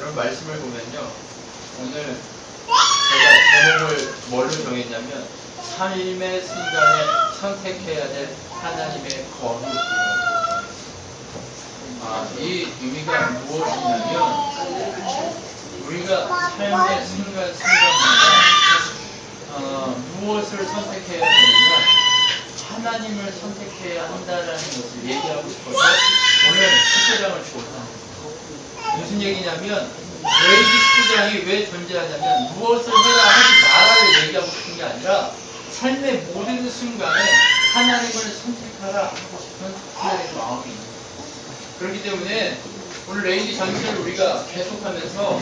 여러분 말씀을 보면요. 오늘 제가 제목을 뭘로 정했냐면 삶의 순간에 선택해야 될 하나님의 거룩. 이 의미가 무엇이냐면 우리가 삶의 순간순간마다 무엇을 선택해야 되느냐, 하나님을 선택해야 한다라는 것을 얘기하고 싶어서 오늘 19장을 주었습니다. 무슨 얘기냐면 레위기 19장이 왜 존재하냐면 무엇을 해라 하지 마라를 얘기하고 싶은 게 아니라 삶의 모든 순간에 하나님을 선택하라 하고 싶은 하나님의 마음이 있는 거예요. 그렇기 때문에 오늘 레위기 전체를 우리가 계속하면서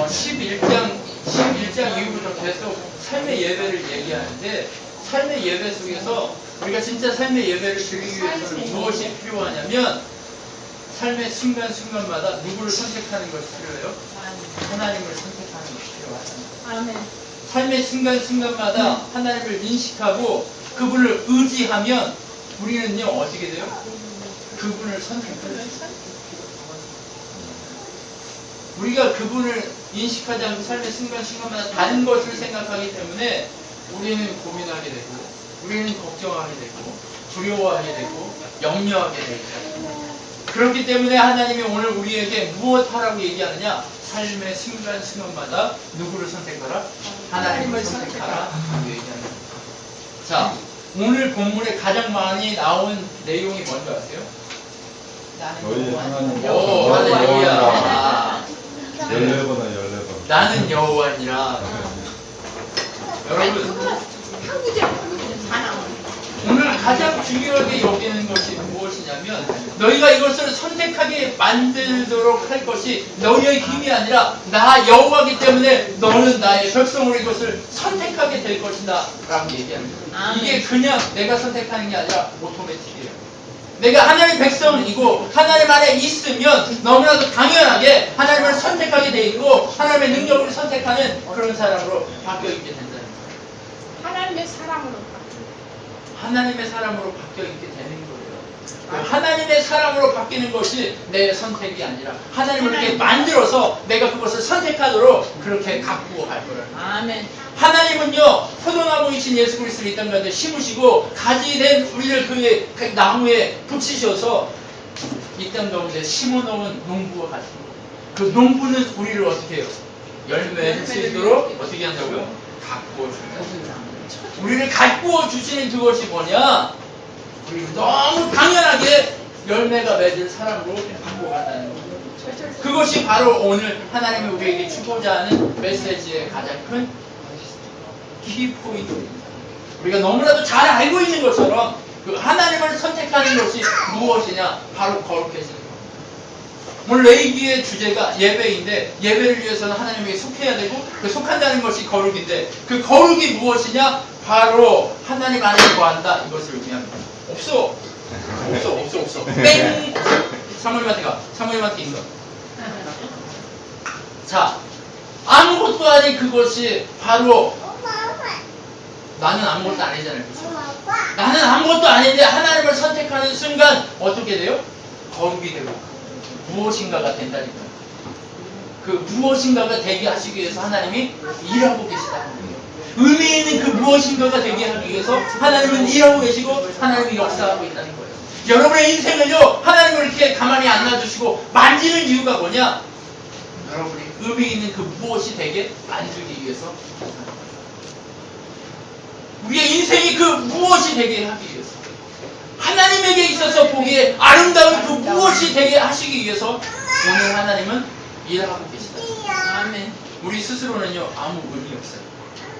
11장 이후부터 계속 삶의 예배를 얘기하는데, 삶의 예배 속에서 우리가 진짜 삶의 예배를 드리기 위해서는 무엇이 필요하냐면 삶의 순간순간마다 누구를 선택하는 것이 필요해요? 하나님을 선택하는 것이 필요하다. 아멘. 삶의 순간순간마다 하나님을 인식하고 그분을 의지하면 우리는요 어떻게 돼요? 그분을 선택해요. 우리가 그분을 인식하지 않고 삶의 순간순간마다 다른 것을 생각하기 때문에 우리는 고민하게 되고, 우리는 걱정하게 되고, 두려워하게 되고, 염려하게 되고. 그렇기 때문에 하나님이 오늘 우리에게 무엇 하라고 얘기하느냐? 삶의 순간순간마다 누구를 선택하라? 하나님을 선택하라 라고 얘기하는 거예요. 자, 오늘 본문에 가장 많이 나온 내용이 뭔지 아세요? 너희 하나님 오, 할렐루야. 14번이나 14번. 나는 여호와니라. 여러분, 오늘 가장 중요하게 여기는 것이 무엇이냐면 너희가 이것을 선택하게 만들도록 할 것이 너희의 힘이 아니라 나 여호와이기 때문에 너는 나의 백성으로 이것을 선택하게 될 것이다 라고 얘기하는 거예요. 이게 그냥 내가 선택하는 게 아니라 오토매틱이에요. 내가 하나님의 백성이고 하나님 안에 있으면 너무나도 당연하게 하나님을 선택하게 돼 있고 하나님의 능력을 선택하는 그런 사람으로 바뀌어 있게 된다는 거예요. 하나님의 사랑으로 하나님의 사람으로 바뀌어 있게 되는 거예요. 하나님의 사람으로 바뀌는 것이 내 선택이 아니라 하나님을 이렇게 만들어서 내가 그것을 선택하도록 그렇게 갖고 갈 거라는 거예요. 아멘. 하나님은요 포도나무이신 예수 그리스도를 이 땅 가운데 심으시고 가지 된 우리를 그 나무에 붙이셔서 이 땅 가운데 심어놓은 농부와 같은 거예요. 그 농부는 우리를 어떻게 해요? 열매를 수 있도록 어떻게 한다고요? 가꾸어 준다. 우리를 가꾸어 주시는 그것이 뭐냐? 우리를 너무 당연하게 열매가 맺을 사람으로 바꾸어 간다는 거예요. 그것이 바로 오늘 하나님이 우리에게 주고자 하는 메시지의 가장 큰 키포인트입니다. 우리가 너무나도 잘 알고 있는 것처럼 그 하나님을 선택하는 것이 무엇이냐? 바로 거룩해지는 겁니다. 오늘 레위기의 주제가 예배인데 예배를 위해서는 하나님에게 속해야 되고 그 속한다는 것이 거룩인데 그 거룩이 무엇이냐? 바로 하나님 안에 거한다 이것을 의미합니다. 없어. 땡! 사무엘한테 가. 사무엘한테 있어. 자, 아무것도 아닌 그것이 바로 나는 아무것도 아니잖아요. 그렇죠? 나는 아무것도 아닌데 하나님을 선택하는 순간 어떻게 돼요? 거룩이 되고 무엇인가가 된다니까요. 그 무엇인가가 되게 하시기 위해서 하나님이 일하고 계시다는 거예요. 의미 있는 그 무엇인가가 되게 하기 위해서 하나님은 일하고 계시고 하나님이 역사하고 있다는 거예요. 여러분의 인생을요 하나님을 이렇게 가만히 안 놔두시고 만지는 이유가 뭐냐? 여러분이 의미 있는 그 무엇이 되게 만들기 위해서 우리의 인생이 그 무엇이 되게 하기 위해서 하나님에게 있어서 보기에 아름다운 그 무엇이 되게 하시기 위해서 오늘 하나님은 일하고 계시다. 아멘. 우리 스스로는요 아무 의미 없어요.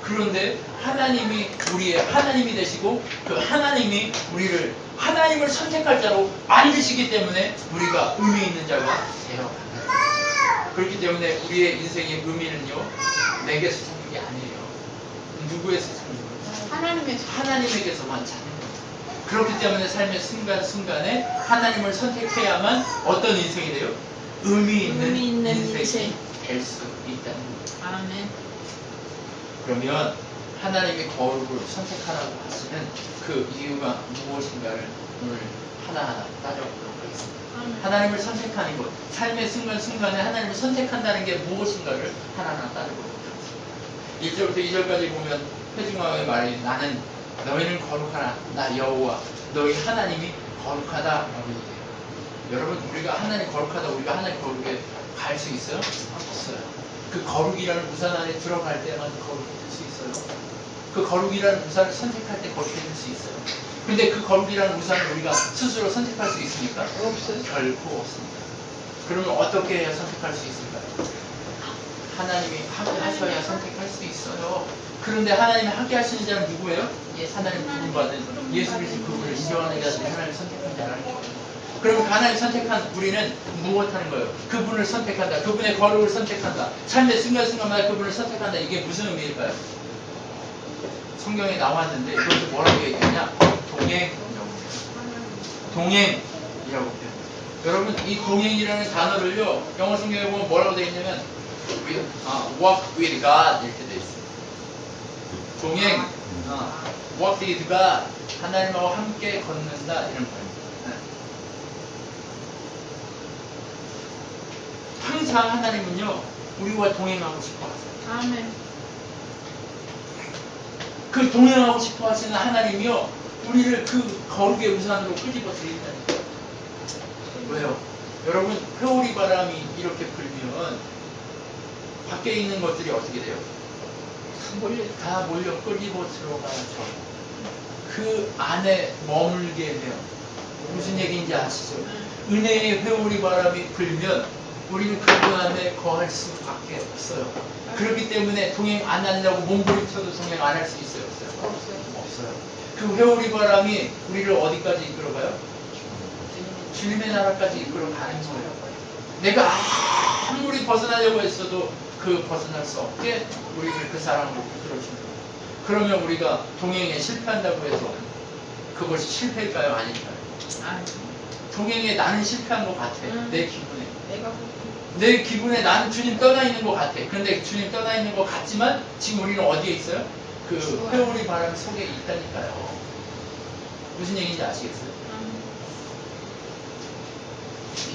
그런데 하나님이 우리의 하나님이 되시고 그 하나님이 우리를 하나님을 선택할 자로 만드시기 때문에 우리가 의미 있는 자가 되어간다. 그렇기 때문에 우리의 인생의 의미는요 내게서 찾는 게 아니에요. 누구에서 찾는 거예요? 하나님에게서만 찾는 거예요. 그렇기 때문에 삶의 순간순간에 하나님을 선택해야만 어떤 인생이 돼요? 의미 있는 인생이 될 수 있다는 거예요. 아멘. 그러면 하나님의 거룩을 선택하라고 하시는 그 이유가 무엇인가를 오늘 하나하나 따져보도록 하나님을 선택하는 것, 삶의 순간순간에 하나님을 선택한다는 게 무엇인가를 하나하나 따르고 1절부터 2절까지 보면 회중왕의 말이 나는 너희는 거룩하나 나 여호와 너희 하나님이 거룩하다라고 얘기해요. 여러분 우리가 하나님 거룩하다 우리가 하나님 거룩에 갈 수 있어요? 없어요. 그 거룩이라는 우산 안에 들어갈 때만 거룩해질 수 있어요. 그 거룩이라는 우산을 선택할 때 거룩해질 수 있어요. 근데 그 거룩이라는 우산을 우리가 스스로 선택할 수 있습니까? 없어요. 결코 없습니다. 그러면 어떻게 해야 선택할 수 있을까요? 하나님이 하게 하셔야 선택할 수 있어요. 그런데 하나님이 하게 하시는 자는 누구예요? 하나님 부름받은 예수 그리스도 그분을 인정하는 자들이 하나님을 선택한 자라는 거예요. 그러면 하나님 선택한 우리는 무엇하는 거예요? 그분을 선택한다. 그분의 거룩을 선택한다. 삶의 순간순간마다 그분을 선택한다. 이게 무슨 의미일까요? 성경에 나왔는데 이것도 뭐라고 얘기하냐? 동행이라고 해요. 여러분 이 동행이라는 단어를요 영어 성경에 보면 뭐라고 되어 있냐면 walk with God 이렇게 되어 있어요. 동행, walk with God 하나님하고 함께 걷는다 이런 말입니다. 항상 하나님은요 우리와 동행하고 싶어 하세요. 아멘. 그 동행하고 싶어 하시는 하나님이요 우리를 그 거룩의 우산으로 끄집어 드린다니까요. 왜요? 여러분 회오리 바람이 이렇게 불면 밖에 있는 것들이 어떻게 돼요? 다 몰려 끄집어 들어가죠. 그 안에 머물게 돼요. 무슨 얘기인지 아시죠? 은혜의 회오리 바람이 불면 우리는 그분 안에 거할 수밖에 없어요. 그렇기 때문에 동행 안 하려고 몸부림쳐도 동행 안 할 수 있어요? 없어요? 없어요. 그 회오리 바람이 우리를 어디까지 이끌어가요? 주님의 나라까지 이끌어가는 거예요. 내가 아무리 벗어나려고 했어도 그 벗어날 수 없게 우리를 그 사랑으로 이끌어주는 거예요. 그러면 우리가 동행에 실패한다고 해서 그것이 실패일까요? 아닐까요? 동행에 나는 실패한 것 같아. 내 기분에. 내 기분에 나는 주님 떠나 있는 것 같아. 그런데 주님 떠나 있는 것 같지만 지금 우리는 어디에 있어요? 그 회오리 바람 속에 있다니까요. 무슨 얘기인지 아시겠어요?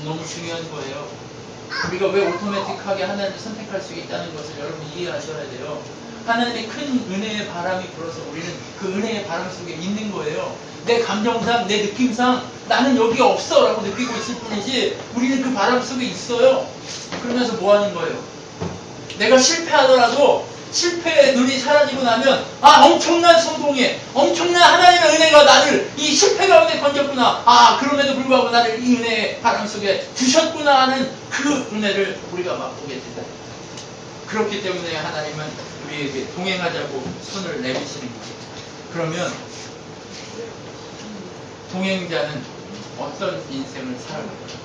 너무 중요한 거예요. 우리가 왜 오토매틱하게 하나님을 선택할 수 있다는 것을 여러분 이해하셔야 돼요. 하나님의 큰 은혜의 바람이 불어서 우리는 그 은혜의 바람 속에 있는 거예요. 내 감정상, 내 느낌상 나는 여기 없어 라고 느끼고 있을 뿐이지 우리는 그 바람 속에 있어요. 그러면서 뭐 하는 거예요? 내가 실패하더라도 실패의 눈이 사라지고 나면 엄청난 성공에 엄청난 하나님의 은혜가 나를 이 실패 가운데 건졌구나. 그럼에도 불구하고 나를 이 은혜의 바람 속에 두셨구나 하는 그 은혜를 우리가 맛보게 된다. 그렇기 때문에 하나님은 우리에게 동행하자고 손을 내미시는 거죠. 그러면 동행자는 어떤 인생을 살아갈까요?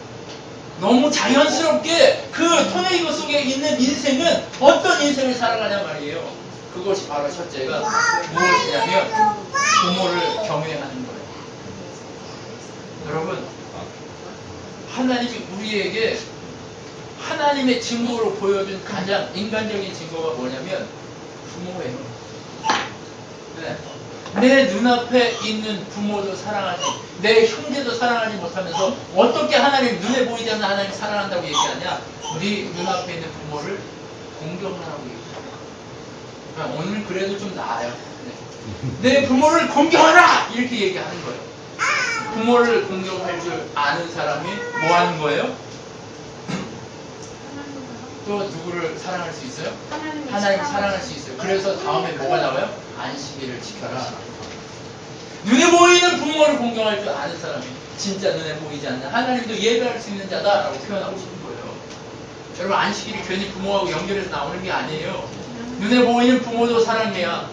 너무 자연스럽게 그 토네이도 속에 있는 인생은 어떤 인생을 살아가냐 말이에요. 그것이 바로 첫째가 무엇이냐면 부모를 경외하는 거예요. 여러분 하나님이 우리에게 하나님의 증거로 보여준 가장 인간적인 증거가 뭐냐면 부모예요. 네. 내 눈앞에 있는 부모도 사랑하지 내 형제도 사랑하지 못하면서 어떻게 하나님 눈에 보이지 않는 하나님 사랑한다고 얘기하냐? 네 눈앞에 있는 부모를 공경하라고 얘기해요. 오늘 그래도 좀 나아요. 네. 내 부모를 공경하라! 이렇게 얘기하는 거예요. 부모를 공경할 줄 아는 사람이 뭐 하는 거예요? 또 누구를 사랑할 수 있어요? 하나님을 사랑할 수 있어요. 그래서 다음에 뭐가 나와요? 안식일을 지켜라. 눈에 보이는 부모를 공경할 줄 아는 사람이 진짜 눈에 보이지 않는 하나님도 예배할 수 있는 자다라고 표현하고 싶은 거예요. 여러분 안식일이 괜히 부모하고 연결해서 나오는 게 아니에요. 눈에 보이는 부모도 사랑해야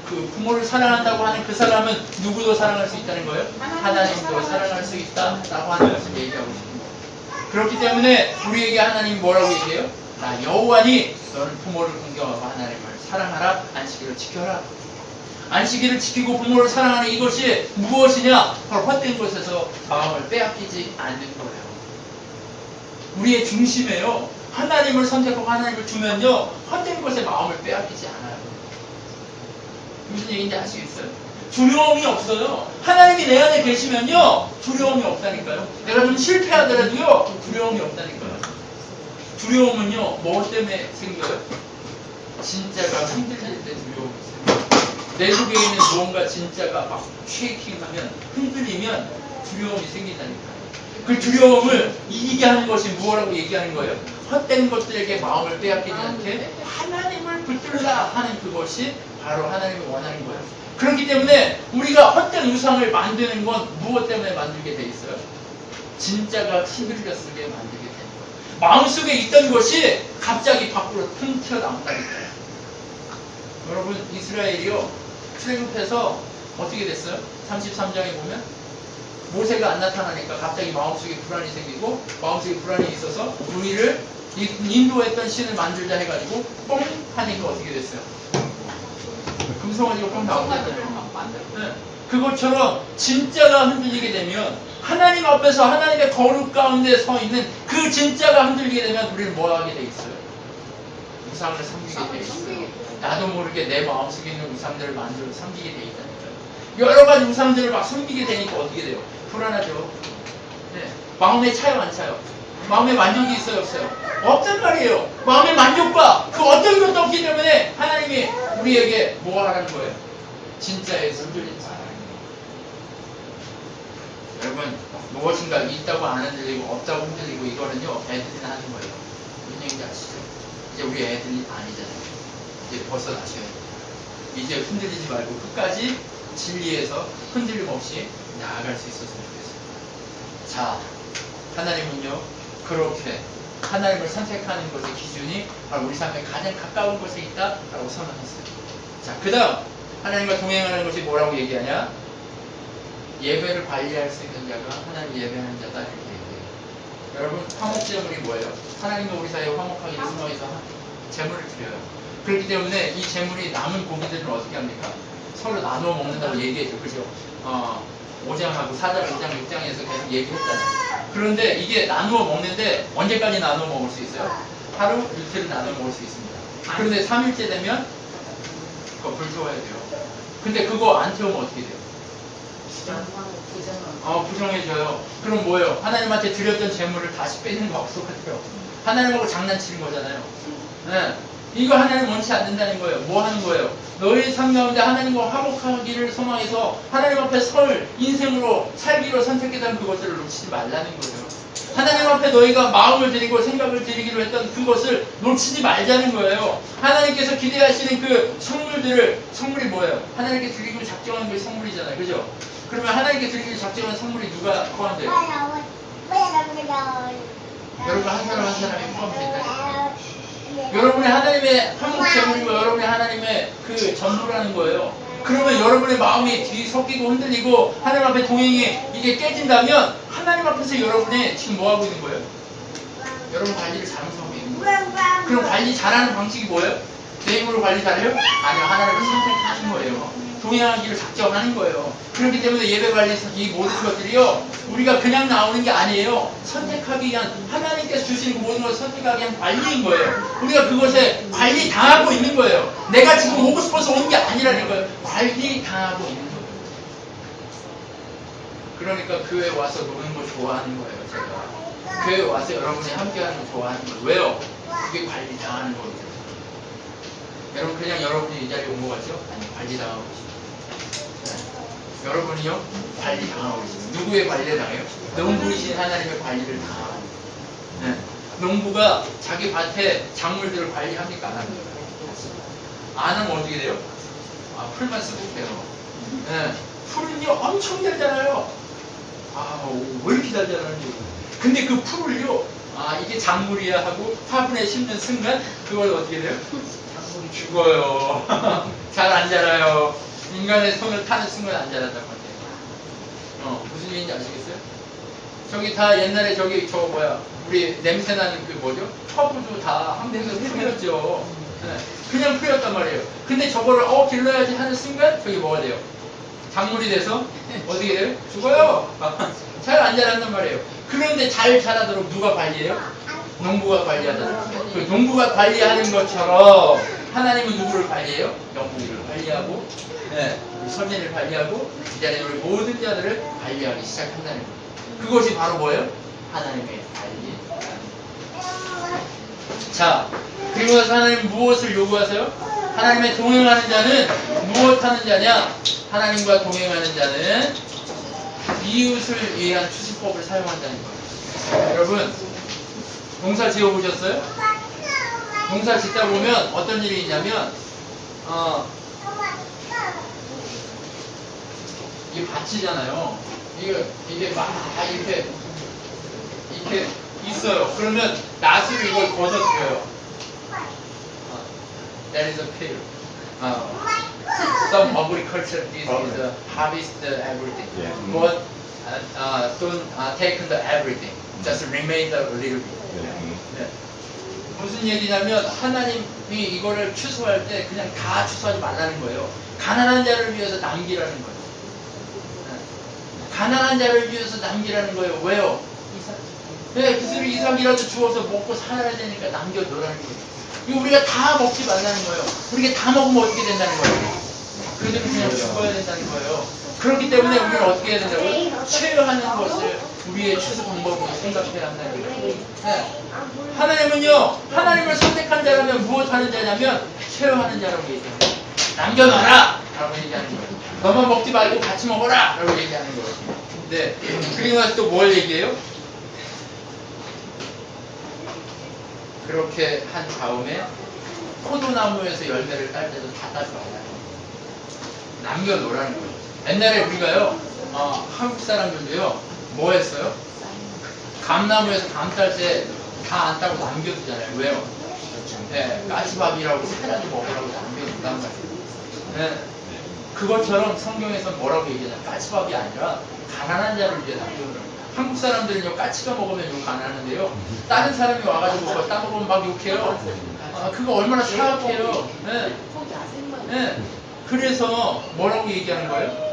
그 부모를 사랑한다고 하는 그 사람은 누구도 사랑할 수 있다는 거예요? 하나님도 사랑할 수 있다라고 하는 것을 얘기하고 싶은 거예요. 그렇기 때문에 우리에게 하나님이 뭐라고 얘기해요? 나 여호와니 너는 부모를 공경하고 하나님을 사랑하라. 안식일을 지켜라. 안식일을 지키고 부모를 사랑하는 이것이 무엇이냐? 바로 헛된 것에서 마음을 빼앗기지 않는 거예요. 우리의 중심에요. 하나님을 선택하고 하나님을 두면요. 헛된 것에 마음을 빼앗기지 않아요. 무슨 얘기인지 아시겠어요? 두려움이 없어요. 하나님이 내 안에 계시면요 두려움이 없다니까요. 내가 좀 실패하더라도요 두려움이 없다니까요. 두려움은요 뭐 때문에 생겨요? 진짜가 흔들릴 때 두려움이 생겨요. 내 속에 있는 무언가 진짜가 막 쉐이킹하면 흔들리면 두려움이 생긴다니까요. 그 두려움을 이기게 하는 것이 무엇라고 얘기하는 거예요? 헛된 것들에게 마음을 빼앗기지 않게 하나님을 붙들라 하는 그것이 바로 하나님이 원하는 거예요. 그렇기 때문에 우리가 헛된 우상을 만드는 건 무엇 때문에 만들게 돼 있어요? 진짜가 흔들렸으게 만들게 되는 거예요. 마음속에 있던 것이 갑자기 밖으로 퉁 튀어나온다니까요. 여러분 이스라엘이요 출애굽해서 어떻게 됐어요? 33장에 보면 모세가 안 나타나니까 갑자기 마음속에 불안이 생기고 마음속에 불안이 있어서 우리를 인도했던 신을 만들자 해가지고 뻥 하니까 어떻게 됐어요? 금송아지가 뻥 나오잖아요. 네. 그것처럼 진짜가 흔들리게 되면 하나님 앞에서 하나님의 거룩 가운데 서 있는 그 진짜가 흔들리게 되면 우리는 뭐 하게 돼 있어요? 우상을 섬기게 돼 있어요. 나도 모르게 내 마음속에 있는 우상들을 만들어 섬기게 돼 있다니까요. 여러 가지 우상들을 막 섬기게 되니까 어떻게 돼요? 불안하죠. 네. 마음에 차요, 안 차요? 마음에 만족이 있어요, 없어요? 없단 말이에요. 마음의 만족과 그 어떤 것도 없기 때문에 하나님이 우리에게 뭐 하라는 거예요? 진짜에 흔들리지 말라는 거예요. 여러분, 무엇인가 있다고 안 흔들리고 없다고 흔들리고 이거는요, 애들이 하는 거예요. 무슨 얘기인지 아시죠? 이제 우리 애들이 아니잖아요. 이제 벗어나셔야 돼요. 이제 흔들리지 말고 끝까지 진리에서 흔들림 없이 나아갈 수 있었으면 좋겠습니다. 자, 하나님은요 그렇게 하나님을 선택하는 것의 기준이 바로 우리 삶에 가장 가까운 곳에 있다라고 선언했어요. 자, 그 다음 하나님과 동행하는 것이 뭐라고 얘기하냐? 예배를 관리할 수 있는 자가 하나님 예배하는 자다 이렇게 얘기해요. 여러분 화목제물이 뭐예요? 하나님과 우리 사이에 화목하기를 소망해서 제물을 드려요. 그렇기 때문에 이 제물이 남은 고기들은 어떻게 합니까? 서로 나누어 먹는다고 얘기해줘. 그죠? 5장하고 4장, 5장, 6장에서 계속 얘기했잖아요. 그런데 이게 나누어 먹는데 언제까지 나누어 먹을 수 있어요? 하루, 이틀을 나누어 먹을 수 있습니다. 그런데 3일째 되면 그거 불 태워야 돼요. 근데 그거 안 태우면 어떻게 돼요? 부정해줘요. 그럼 뭐예요? 하나님한테 드렸던 재물을 다시 뺏는 거 똑같아요. 하나님하고 장난치는 거잖아요. 네. 이거 하나님 원치 않는다는 거예요. 뭐 하는 거예요? 너희 삶 가운데 하나님과 화목하기를 소망해서 하나님 앞에 설 인생으로 살기로 선택했던 그것들을 놓치지 말라는 거예요. 하나님 앞에 너희가 마음을 드리고 생각을 드리기로 했던 그것을 놓치지 말자는 거예요. 하나님께서 기대하시는 그 선물이 뭐예요? 하나님께 드리기로 작정한 게 선물이잖아요. 그죠? 그러면 하나님께 드리기로 작정한 선물이 누가 포함돼요? 여러분 한 사람 한 사람이 포함된다니까요. 여러분의 하나님의 한국 제물이고 여러분의 하나님의 그 전부라는 거예요. 그러면 여러분의 마음이 뒤섞이고 흔들리고 하나님 앞에 동행이 이게 깨진다면 하나님 앞에서 여러분이 지금 뭐 하고 있는 거예요? 여러분 관리를 잘못하고 있는 거예요. 그럼 관리 잘하는 방식이 뭐예요? 내 힘으로 관리 잘해요? 아니요, 하나님을 선택하는 거예요. 동행하기를 작정하는 거예요. 그렇기 때문에 예배 관리 이 모든 것들이요 우리가 그냥 나오는 게 아니에요. 선택하기 위한 하나님께서 주시는 그 모든 것을 선택하기 위한 관리인 거예요. 우리가 그것에 관리 당하고 있는 거예요. 내가 지금 오고 싶어서 온 게 아니라는 거예요. 관리 당하고 있는 거예요. 그러니까 교회 와서 노는 거 좋아하는 거예요. 제가 교회 와서 여러분이 함께하는 거 좋아하는 거예요. 왜요? 그게 관리 당하는 거거든요. 여러분 그냥 여러분이 이 자리에 온 거 같죠? 아니, 관리 당하고 있어요. 네. 여러분이요 관리 당하고 있어요. 누구의 관리를 당해요? 농부이신 하나님의 관리를 당하고 있어요. 네. 농부가 자기 밭에 작물들을 관리합니까? 안 합니까? 안 하면 어떻게 돼요? 풀만 수북해요. 네. 풀은요 엄청 달잖아요. 왜 이렇게 달잖아요. 근데 그 풀을요 이게 작물이야 하고 화분에 심는 순간 그걸 어떻게 돼요? 죽어요. 잘 안 자라요. 인간의 손을 타는 순간 안 자란단 말이에요. 무슨 얘기인지 아시겠어요? 저기 다 옛날에 우리 냄새나는 그 뭐죠? 허브도 다 한국에서 풀렸죠. 네. 그냥 풀렸단 말이에요. 근데 저거를 길러야지 하는 순간 저기 뭐가 돼요? 작물이 돼서 어떻게 돼요? 죽어요. 잘 안 자란단 말이에요. 그런데 잘 자라도록 누가 관리해요? 농부가 관리하잖아요. 그 농부가 관리하는 것처럼 하나님은 누구를 관리해요? 영국을 관리해요. 관리하고, 네, 선민을 관리하고 그 자리에 우리 모든 자들을 관리하기 시작한다는 거예요. 그것이 바로 뭐예요? 하나님의 관리. 자, 그리고 나서 하나님 무엇을 요구하세요? 하나님의 동행하는 자는 무엇 하는 자냐? 하나님과 동행하는 자는 이웃을 위한 추수법을 사용한다는 거예요. 여러분, 농사 지어보셨어요? 농사 짓다 보면 어떤 일이 있냐면, 이게 밭이잖아요. 이게 막 이렇게 있어요. 그러면 낫으로 이걸 걷어줘요. That is a pill. Some agriculture this is a harvest everything. Yeah. But don't take the everything. Just remain a little bit. 네. 무슨 얘기냐면 하나님이 이거를 추수할 때 그냥 다 추수하지 말라는 거예요. 가난한 자를 위해서 남기라는 거예요. 네. 가난한 자를 위해서 남기라는 거예요. 왜요? 네, 그들이 이삭이라도 주워서 먹고 살아야 되니까 남겨놓으라는 거예요. 이거 우리가 다 먹지 말라는 거예요. 우리가 다 먹으면 어떻게 된다는 거예요? 그들은 그냥 죽어야 된다는 거예요. 그렇기 때문에 우리는 어떻게 해야 된다고요? 최후하는 것을 우리의 추수 방법으로 생각해야 한다는 거예요. 네. 하나님은요, 하나님을 선택한 자라면 무엇 하는 자냐면 최후하는 자라고 얘기합니다. 남겨놔라! 라고 얘기하는 거예요. 너만 먹지 말고 같이 먹어라! 라고 얘기하는 거예요. 네. 그리고 나서 또 뭘 얘기해요? 그렇게 한 다음에 포도나무에서 열매를 딸 때도 다 따지 말라는 거예요. 남겨놓으라는 거예요. 옛날에 우리가요, 한국 사람들도요, 뭐 했어요? 감나무에서 감 딸 때 다 안 따고 남겨두잖아요. 왜요? 네, 까치밥이라고 살라도 먹으라고 남겨둔단 말이에요. 네, 그것처럼 성경에서 뭐라고 얘기하냐면 까치밥이 아니라 가난한 자를 위해 남겨두는 거예요. 한국 사람들은요, 까치가 먹으면 욕 안 하는데요, 다른 사람이 와가지고 그거 따먹으면 막 욕해요. 그거 얼마나 사악해요. 네. 네. 그래서 뭐라고 얘기하는 거예요?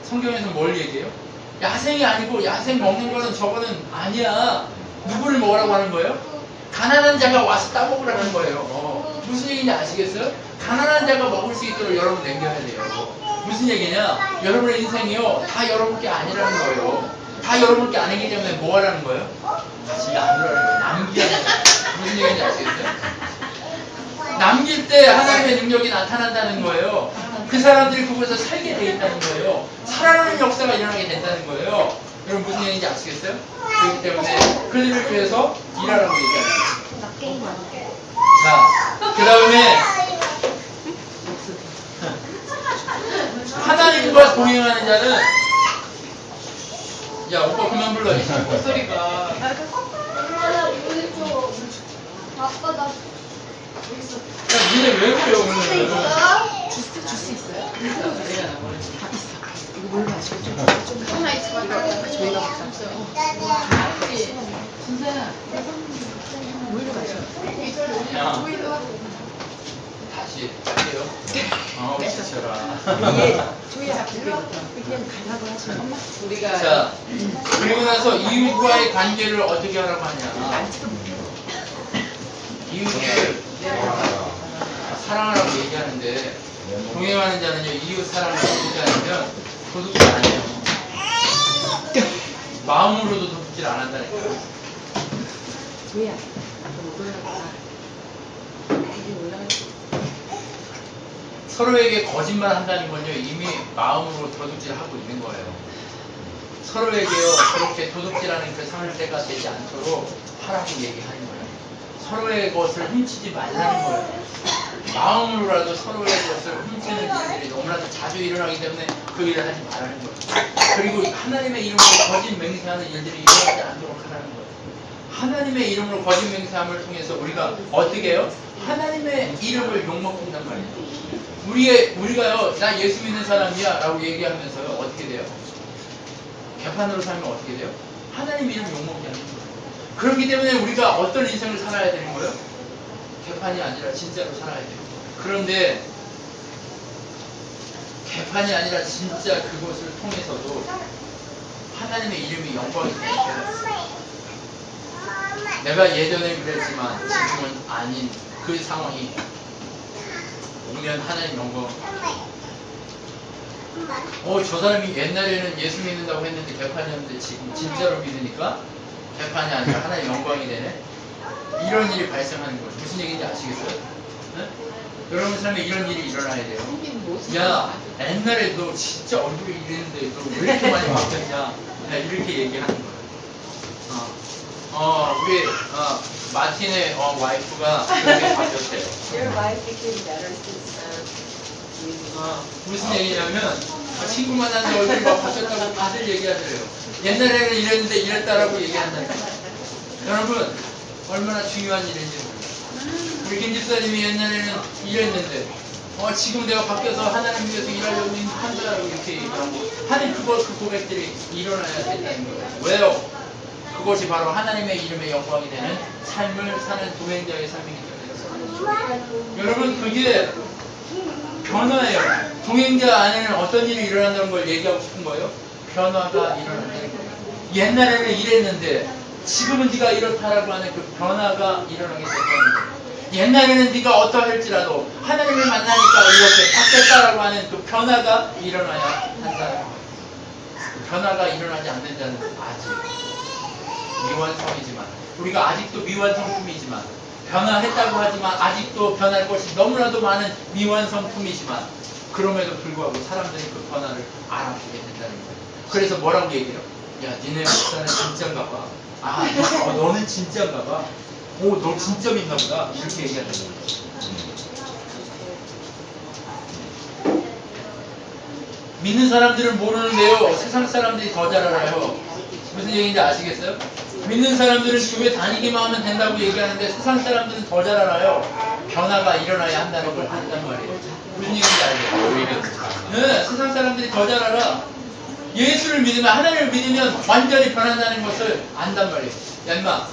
성경에서 뭘 얘기해요? 야생이 아니고 야생 먹는 거는 저거는 아니야. 누구를 먹으라고 하는 거예요? 가난한 자가 와서 따먹으라는 거예요. 무슨 얘기인지 아시겠어요? 가난한 자가 먹을 수 있도록 여러분 남겨야 돼요. 무슨 얘기냐? 여러분의 인생이요, 다 여러분 게 아니라는 거예요. 다 여러분 게 아니기 때문에 뭐 하라는 거예요? 같이 나누라는 거예요. 남기라는 거예요. 무슨 얘기인지 아시겠어요? 남길 때 하나님의 능력이 나타난다는 거예요. 그 사람들이 그곳에서 살게 돼 있다는 거예요. 살아나는 역사가 일어나게 된다는 거예요. 여러분 무슨 얘기인지 아시겠어요? 그렇기 때문에 그들을 위해서 일하라고 얘기하는 거예요. 자, 그 다음에 하나님과 동행하는 자는, 야 오빠 그만 불러. 목소리가. 아빠 나 야, 니네 왜 그래요, 오늘? 주스 있어요? 다 있어. 이거 뭘 마셔? 좀 하나 있어. 저희가 먹었어요. 진짜야. 뭘 마셔? 야, 다시 할게요. 미쳐라. 조이야. 그냥 가려고 하시면 엄마. 우리가 자, 그리고 나서 이웃과의 관계를 어떻게 하라고 하냐. 이웃을 사랑하라고 얘기하는데, 동행하는 자는요, 이웃 사랑을 어떻게 하냐면 도둑질 안 해요. 마음으로도 도둑질 안 한다니까요. 조이야. 못 올라가. 이게 올라가. 서로에게 거짓말 한다는 건요, 이미 마음으로 도둑질 하고 있는 거예요. 서로에게요, 그렇게 도둑질하는 그 상태가 되지 않도록 하라고 얘기하는 거예요. 서로의 것을 훔치지 말라는 거예요. 마음으로라도 서로의 것을 훔치는 일들이 너무나도 자주 일어나기 때문에 그 일을 하지 말라는 거예요. 그리고 하나님의 이름으로 거짓 맹세하는 일들이 일어나지 않도록 하라는 거예요. 하나님의 이름으로 거짓 맹세함을 통해서 우리가 어떻게 해요? 하나님의 이름을 욕먹는단 말이에요. 우리가요, 나 예수 믿는 사람이야 라고 얘기하면서요, 어떻게 돼요? 개판으로 살면 어떻게 돼요? 하나님 이름 욕먹게 하는 거예요. 그렇기 때문에 우리가 어떤 인생을 살아야 되는 거예요? 개판이 아니라 진짜로 살아야 돼요. 그런데 개판이 아니라 진짜 그것을 통해서도 하나님의 이름이 영광이 되는 거예요. 내가 예전에 그랬지만 지금은 아닌 그 상황이 오면 하나님 영광. 저 사람이 옛날에는 예수 믿는다고 했는데 개판이었는데 지금 진짜로 믿으니까 개판이 아니라 하나님 영광이 되네. 이런 일이 발생하는 거예요. 무슨 얘기인지 아시겠어요? 네? 여러분 삶에 이런 일이 일어나야 돼요. 야, 옛날에 너 진짜 얼굴이 이랬는데 너 왜 이렇게 많이 바뀌었냐? 이렇게 얘기하는 거예요. 우리 마틴의 와이프가 그렇게 바뀌었대요. Your wife became better since 무슨 얘기냐면 친구 만났는데 얼굴이 막 바뀌었다고 다들 얘기하더래요. 옛날에는 이랬는데 이랬다라고 얘기한다니까. 여러분 얼마나 중요한 일인지 몰라요. 우리 김 집사님이 옛날에는 이랬는데 지금 내가 바뀌어서 하나님 위해서 일하려고 한다라고 이렇게 얘기하고 하나님 그 고백들이 일어나야 된다는 거예요. 왜요? 그것이 바로 하나님의 이름의 영광이 되는 삶을 사는 동행자의 삶이기 때문에. 여러분 그게 변화예요. 동행자 안에는 어떤 일이 일어난다는 걸 얘기하고 싶은 거예요. 변화가 일어난다는 거예요. 옛날에는 이랬는데 지금은 네가 이렇다라고 하는 그 변화가 일어나게 된다는 거예요. 옛날에는 네가 어떠할지라도 하나님을 만나니까 이렇게 바뀌었다라고 하는 그 변화가 일어나야 한다는 거예요. 변화가 일어나지 않는 자는 아직 미완성이지만 우리가 아직도 미완성품이지만 변화했다고 하지만 아직도 변할 것이 너무나도 많은 미완성품이지만 그럼에도 불구하고 사람들이 그 변화를 알아보게 된다는 거예요. 그래서 뭐라고 얘기해요? 야, 니네 목사는 진짜인가 봐. 너는 진짜인가 봐. 너 진짜 믿나 보다. 이렇게 얘기하는 거예요. 믿는 사람들은 모르는데요. 세상 사람들이 더 잘 알아요. 무슨 얘기인지 아시겠어요? 믿는 사람들은 교회 다니기만 하면 된다고 얘기하는데 세상 사람들은 더 잘 알아요. 변화가 일어나야 한다는 걸 안단 말이에요. 무슨 얘기인지 알죠? 네, 세상 사람들이 더 잘 알아. 예수를 믿으면 하나님을 믿으면 완전히 변한다는 것을 안단 말이에요. 야 임마,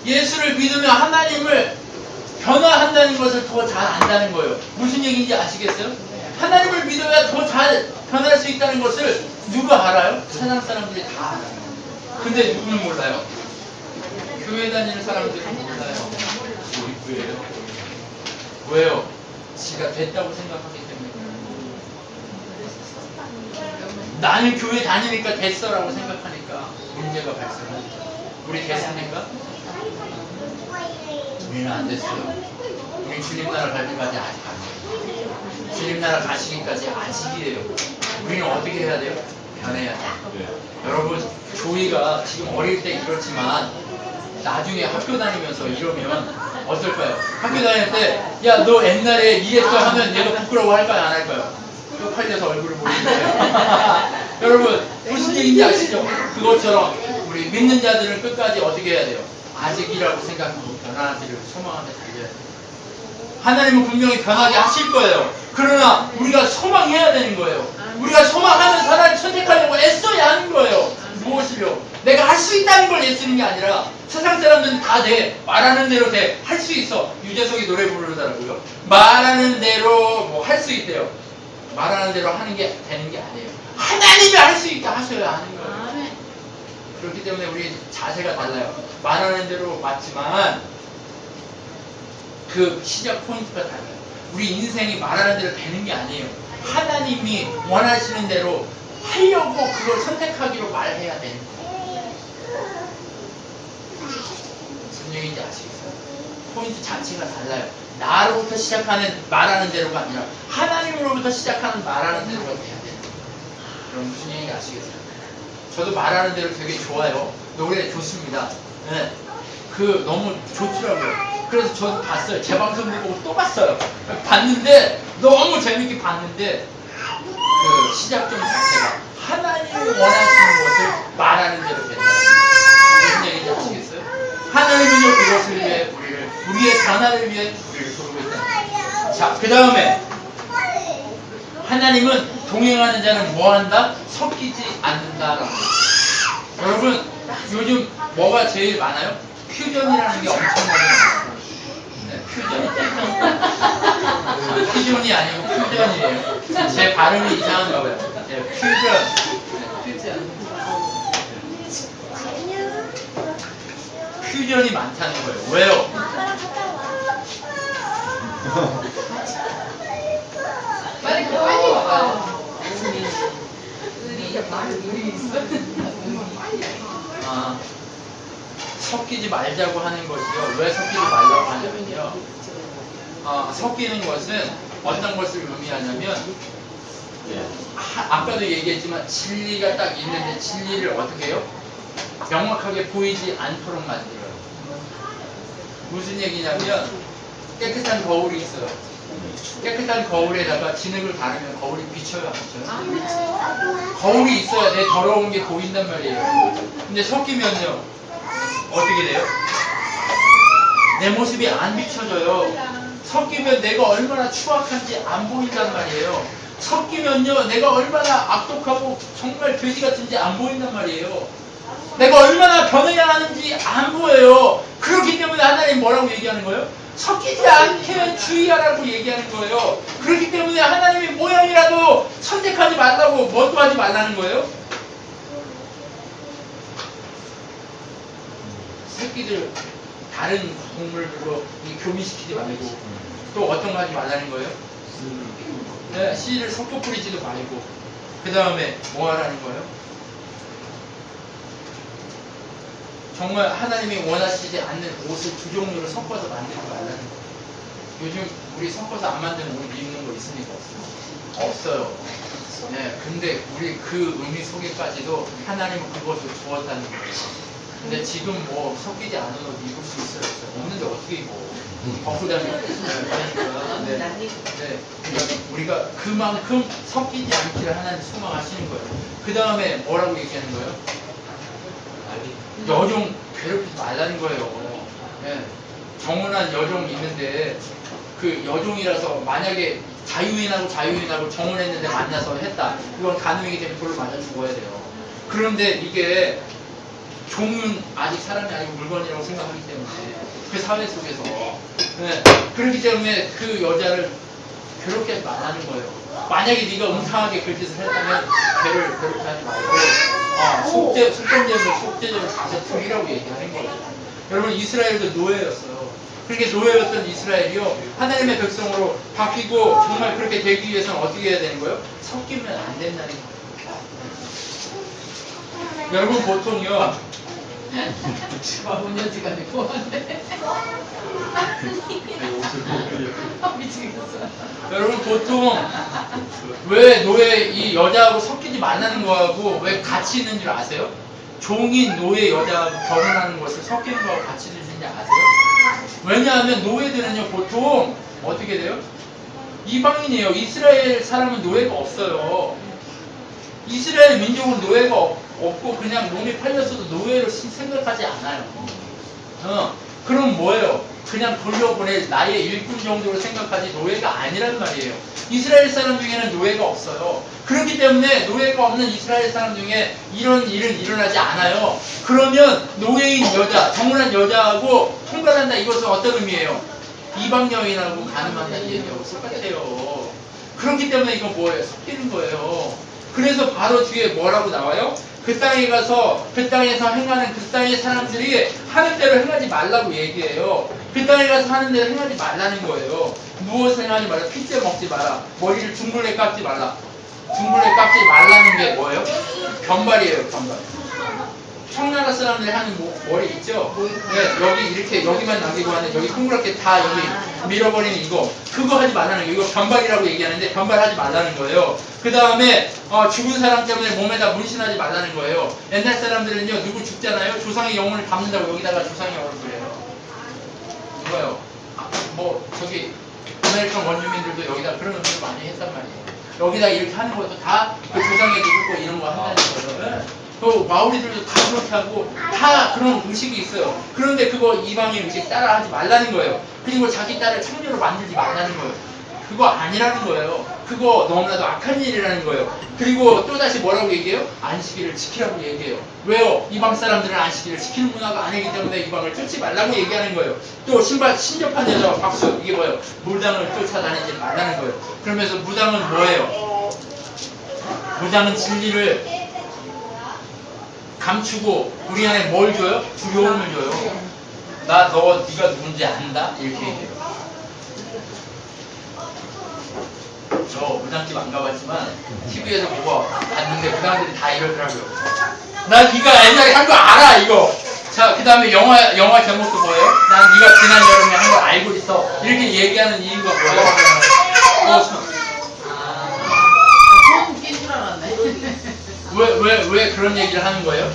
예수를 믿으면 하나님을 변화한다는 것을 더 잘 안다는 거예요. 무슨 얘기인지 아시겠어요? 하나님을 믿어야 더 잘 변할 수 있다는 것을 누가 알아요? 세상 사람들이 다 알아요. 근데 누구는 몰라요? 교회 다니는 사람들은 몰라요. 우리 교회예요. 왜요? 지가 됐다고 생각하기 때문에. 나는 교회 다니니까 됐어라고 생각하니까 문제가 발생합니다. 우리 됐습니까? 우리는 안 됐어요. 우리 주님 나라 갈 때까지 아직 안 돼요. 주님 나라 가시기까지 아직이에요. 우리는 어떻게 해야 돼요? 변해야 돼요. 여러분, 조이가 지금 어릴 때 이렇지만 나중에 학교 다니면서 이러면 어떨까요? 학교 다닐 때, 야, 너 옛날에 이랬어 하면 얘가 부끄러워할까요? 안 할까요? 쪽팔려서 얼굴을 보이는 거예요. 여러분, 무슨 얘기인지 아시죠? 그것처럼 우리 믿는 자들은 끝까지 어떻게 해야 돼요? 아직이라고 생각하고 변화하기를 소망하며 달려야 돼요. 하나님은 분명히 변하게 하실 거예요. 그러나 우리가 소망해야 되는 거예요. 우리가 소망하는 사람을 선택하려고 애써야 하는 거예요. 무엇을요? 내가 할 수 있다는 걸 애쓰는 게 아니라 세상 사람들은 다 돼. 말하는 대로 돼. 할 수 있어. 유재석이 노래 부르더라고요. 말하는 대로 뭐 할 수 있대요. 말하는 대로 하는 게 되는 게 아니에요. 하나님이 할 수 있게 하셔야 하는 거예요. 그렇기 때문에 우리 자세가 달라요. 말하는 대로 맞지만 그 시작 포인트가 달라요. 우리 인생이 말하는 대로 되는 게 아니에요. 하나님이 원하시는 대로 하려고 그걸 선택하기로 말해야 되는 거예요. 무슨 얘기인지 아시겠어요? 포인트 자체가 달라요. 나로부터 시작하는 말하는 대로가 아니라 하나님으로부터 시작하는 말하는 대로가 돼야 돼요. 그럼 무슨 얘기인지 아시겠어요? 저도 말하는 대로 되게 좋아요. 노래 좋습니다. 네. 너무 좋더라고요. 그래서 저도 봤어요. 제 방송도 보고 또 봤어요. 봤는데 너무 재밌게 봤는데 그 시작점 자체가 하나님이 원하시는 것을 말하는 대로 된다. 무슨 얘기인지 아시겠어요? 하나님은요 그것을 위해 우리의 변화를 위해 우리를 부르고 있다. 자, 그 다음에 하나님은 동행하는 자는 뭐한다? 섞이지 않는다라고. 여러분 요즘 뭐가 제일 많아요? 퓨전이라는 게 엄청나게 많아요. 네, 퓨전이 아니고 퓨전이에요. 제 발음이 이상한가 봐요. 네, 퓨전이 많다는 거예요. 왜요? 빨리 와봐. 의리 있어. 아, 섞이지 말자고 하는 것이요. 왜 섞이지 말라고 하냐면요. 섞이는 것은 어떤 것을 의미하냐면, 아까도 얘기했지만 진리가 딱 있는데 진리를 어떻게 해요? 명확하게 보이지 않도록 만들어요. 무슨 얘기냐면 깨끗한 거울이 있어요. 깨끗한 거울에다가 진흙을 바르면 거울이 비쳐요, 안 비쳐요? 거울이 있어야 내 더러운 게 보인단 말이에요. 근데 섞이면요, 어떻게 돼요? 내 모습이 안 비춰져요. 섞이면 내가 얼마나 추악한지 안 보인단 말이에요. 섞이면요, 내가 얼마나 악독하고 정말 돼지 같은지 안 보인단 말이에요. 내가 얼마나 변해야 하는지 안 보여요. 그렇기 때문에 하나님 뭐라고 얘기하는 거예요? 섞이지 않게 주의하라고 얘기하는 거예요. 그렇기 때문에 하나님이 모양이라도 선택하지 말라고, 뭐도 하지 말라는 거예요? 새끼들 다른 동물들로 교미시키지 말고, 또 어떤 거 하지 말라는 거예요? 네, 씨를 섞어 뿌리지도 말고, 그 다음에 뭐 하라는 거예요? 정말 하나님이 원하시지 않는 옷을 두 종류를 섞어서 만들지 말라는 거예요. 요즘 우리 섞어서 안 만든 옷 입는 거 있습니까? 없어요. 네, 근데 우리 그 의미 속에까지도 하나님은 그것을 주었다는 거예요. 근데 지금 뭐 섞이지 않은 옷 입을 수 있어요? 없는데 어떻게 입어? 벗고 다니고. 네. 그러니까 우리가 그만큼 섞이지 않기를 하나님 소망하시는 거예요. 그 다음에 뭐라고 얘기하는 거예요? 여종 괴롭히지 말라는 거예요. 네. 정혼한 여종 있는데 그 여종이라서 만약에 자유인하고 정혼했는데 만나서 했다. 이건 간음이기 때문에 돌로 맞아 죽어야 돼요. 그런데 이게 종은 아직 사람이 아니고 물건이라고 생각하기 때문에 그 사회 속에서 네. 그렇기 때문에 그 여자를 괴롭게 하지 말라는 거예요. 만약에 네가 음탕하게 그 짓을 했다면 걔를 괴롭게 하지 말고 속죄제를 가서 드리라고 얘기하는 거예요. 여러분 이스라엘도 노예였어요. 그렇게 노예였던 이스라엘이요 하나님의 백성으로 바뀌고 정말 그렇게 되기 위해서는 어떻게 해야 되는 거예요? 섞이면 안 된다는 거예요. 여러분 보통요 5년지간에 구웠네. 미치겠어. 여러분 보통 왜 노예 이 여자하고 섞이지 말라는 거하고 왜 같이 있는 줄 아세요? 종인 노예 여자하고 결혼하는 것을 섞이는 거하고 같이 있는 줄 아세요? 왜냐하면 노예들은요 보통 어떻게 돼요? 이방인이에요. 이스라엘 사람은 노예가 없어요. 이스라엘 민족은 노예가 없고 그냥 몸이 팔렸어도 노예를 생각하지 않아요. 그럼 뭐예요? 그냥 돌려보낼 나의 일꾼 정도로 생각하지 노예가 아니란 말이에요. 이스라엘 사람 중에는 노예가 없어요. 그렇기 때문에 노예가 없는 이스라엘 사람 중에 이런 일은 일어나지 않아요. 그러면 노예인 여자, 정혼한 여자하고 통관한다 이것은 어떤 의미예요? 이방 여인하고 가늠한다는 얘기하고 똑같아요. 그렇기 때문에 이건 뭐예요? 섞이는 거예요. 그래서 바로 뒤에 뭐라고 나와요? 그 땅에 가서 그 땅에서 행하는 그 땅의 사람들이 하는 대로 행하지 말라고 얘기해요. 그 땅에 가서 하는 대로 행하지 말라는 거예요. 무엇을 행하지 말라? 핏째 먹지 마라. 머리를 둥글레 깎지 말라. 둥글레 깎지 말라는 게 뭐예요? 견발이에요, 견발. 청나라 사람들이 하는 머리 있죠? 네, 여기 이렇게 여기만 남기고 하는 여기 동그랗게 다 여기 밀어버리는 이거 그거 하지 말라는 거예요. 이거 변발이라고 얘기하는데 변발하지 말라는 거예요. 그 다음에 죽은 사람 때문에 몸에다 문신하지 말라는 거예요. 옛날 사람들은요 누구 죽잖아요. 조상의 영혼을 담는다고 여기다가 조상의 영혼을 그려요. 누가요? 뭐 저기 아메리칸 원주민들도 여기다 그런 음식을 많이 했단 말이에요. 여기다 이렇게 하는 것도 다 그 조상의 누구 거 이런 거 한다는 거예요. 네? 또 마오리들도 다 그렇게 하고 다 그런 의식이 있어요. 그런데 그거 이방인 의식 따라 하지 말라는 거예요. 그리고 자기 딸을 창녀로 만들지 말라는 거예요. 그거 아니라는 거예요. 그거 너무나도 악한 일이라는 거예요. 그리고 또다시 뭐라고 얘기해요? 안식일을 지키라고 얘기해요. 왜요? 이방 사람들은 안식일을 지키는 문화가 아니기 때문에 이방을 쫓지 말라고 얘기하는 거예요. 또 신발 신접한 여자와 박수 이게 뭐예요? 무당을 쫓아다니지 말라는 거예요. 그러면서 무당은 뭐예요? 무당은 진리를 감추고 우리 안에 뭘 줘요? 두려움을 줘요. 네가 누군지 안다? 이렇게 얘기해요. 저 무당집 안 가봤지만 TV에서 보고 봤는데 그 사람들이 다 이러더라고요. 난 네가 옛날에 한 거 알아 이거. 자, 그 다음에 영화 제목도 뭐예요? 난 네가 지난 여름에 한 걸 알고 있어. 이렇게 얘기하는 이유가 뭐예요? 소음 낀줄 알았네. 왜 그런 얘기를 하는 거예요?